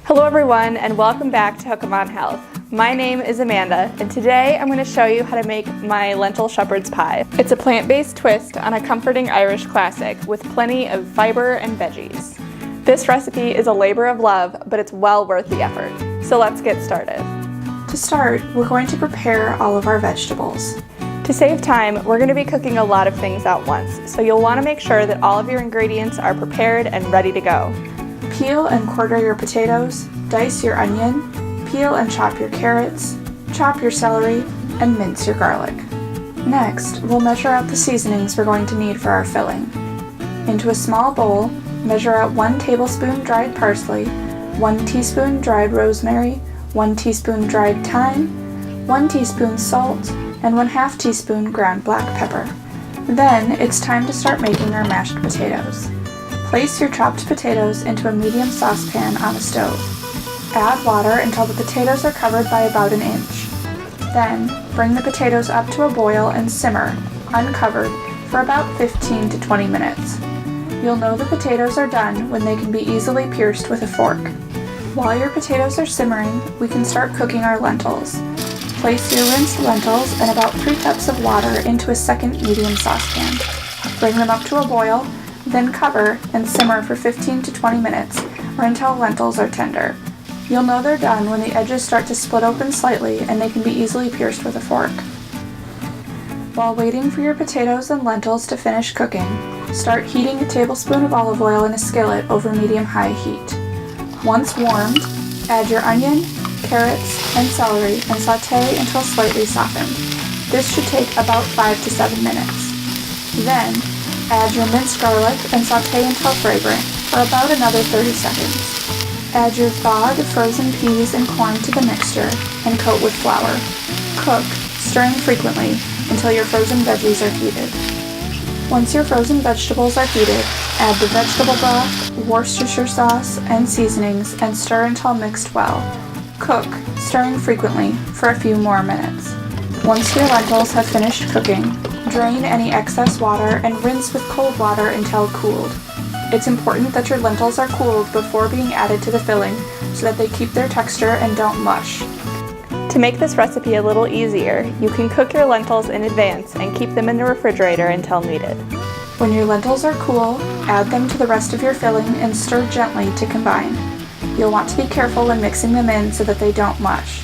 Hello everyone, and welcome back to Hook 'em on Health. My name is Amanda, and today I'm going to show you how to make my lentil shepherd's pie. It's a plant-based twist on a comforting Irish classic with plenty of fiber and veggies. This recipe is a labor of love, but it's well worth the effort. So let's get started. To start, we're going to prepare all of our vegetables. To save time, we're going to be cooking a lot of things at once, so you'll want to make sure that all of your ingredients are prepared and ready to go. Peel and quarter your potatoes, dice your onion, peel and chop your carrots, chop your celery, and mince your garlic. Next, we'll measure out the seasonings we're going to need for our filling. Into a small bowl, measure out 1 tablespoon dried parsley, 1 teaspoon dried rosemary, 1 teaspoon dried thyme, 1 teaspoon salt, and 1/2 teaspoon ground black pepper. Then it's time to start making our mashed potatoes. Place your chopped potatoes into a medium saucepan on a stove. Add water until the potatoes are covered by about 1 inch. Then, bring the potatoes up to a boil and simmer, uncovered, for about 15 to 20 minutes. You'll know the potatoes are done when they can be easily pierced with a fork. While your potatoes are simmering, we can start cooking our lentils. Place your rinsed lentils and about 3 cups of water into a second medium saucepan. Bring them up to a boil, then cover and simmer for 15 to 20 minutes or until lentils are tender. You'll know they're done when the edges start to split open slightly and they can be easily pierced with a fork. While waiting for your potatoes and lentils to finish cooking, start heating a tablespoon of olive oil in a skillet over medium-high heat. Once warmed, add your onion, carrots, and celery and sauté until slightly softened. This should take about 5 to 7 minutes. Then, add your minced garlic and sauté until fragrant for about another 30 seconds. Add your thawed frozen peas and corn to the mixture and coat with flour. Cook, stirring frequently until your frozen veggies are heated. Once your frozen vegetables are heated, add the vegetable broth, Worcestershire sauce, and seasonings and stir until mixed well. Cook, stirring frequently for a few more minutes. Once your lentils have finished cooking, drain any excess water and rinse with cold water until cooled. It's important that your lentils are cooled before being added to the filling so that they keep their texture and don't mush. To make this recipe a little easier, you can cook your lentils in advance and keep them in the refrigerator until needed. When your lentils are cool, add them to the rest of your filling and stir gently to combine. You'll want to be careful when mixing them in so that they don't mush.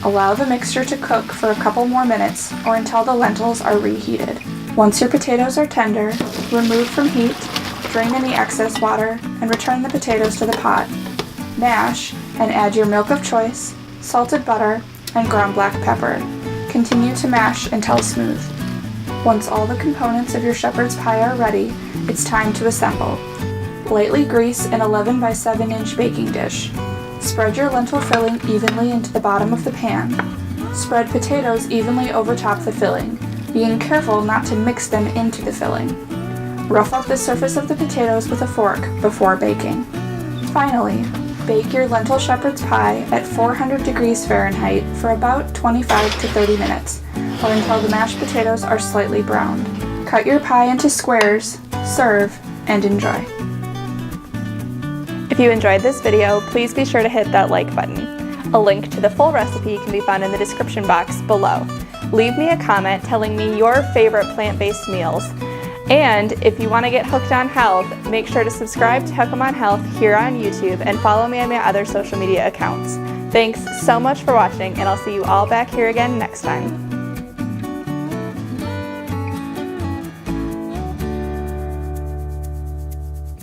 Allow the mixture to cook for a couple more minutes or until the lentils are reheated. Once your potatoes are tender, remove from heat, drain any excess water, and return the potatoes to the pot. Mash and add your milk of choice, salted butter, and ground black pepper. Continue to mash until smooth. Once all the components of your shepherd's pie are ready, it's time to assemble. Lightly grease an 11 by 7 inch baking dish. Spread your lentil filling evenly into the bottom of the pan. Spread potatoes evenly over top the filling, being careful not to mix them into the filling. Rough up the surface of the potatoes with a fork before baking. Finally, bake your lentil shepherd's pie at 400 degrees Fahrenheit for about 25 to 30 minutes, or until the mashed potatoes are slightly browned. Cut your pie into squares, serve, and enjoy. If you enjoyed this video, please be sure to hit that like button. A link to the full recipe can be found in the description box below. Leave me a comment telling me your favorite plant-based meals. And if you want to get hooked on health, make sure to subscribe to Hook 'em on Health here on YouTube and follow me on my other social media accounts. Thanks so much for watching, and I'll see you all back here again next time.